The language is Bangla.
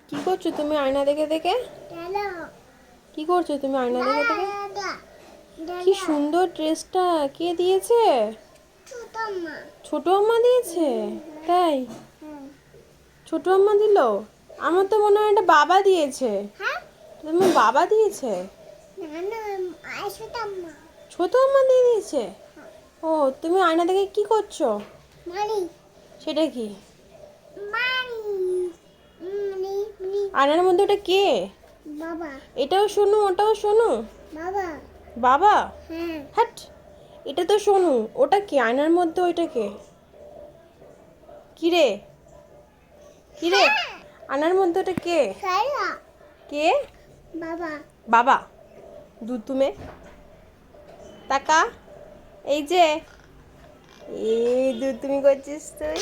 কি করছো তুমি আয়না দেখে দেখে? কি করছো তুমি আয়না দেখে দেখে? কি সুন্দর ড্রেসটা কে দিয়েছে? ছোট আম্মা দিয়েছে? তাই? ছোট আম্মা দিল? আমার তো মনে হয় এটা বাবা দিয়েছে। তোমার বাবা দিয়েছে? ছোট আম্মা দিয়ে দিয়েছে? ও, তুমি আয়না দেখে কি করছো? সেটা কি? আয়নার মধ্যে ওটা কে? বাবা। এটাও শোনো ওটাও শোনো। বাবা। বাবা? হ্যাঁ। হ্যাট, এটা তো শোনো। ওটা কি আয়নার মধ্যে? ওইটা কে? কিরে কিরে আয়নার মধ্যে ওটা কে? কে? বাবা। বাবা। দুধ তুমি তাকা। এই যে এই দুধ তুমি করছিস তুই।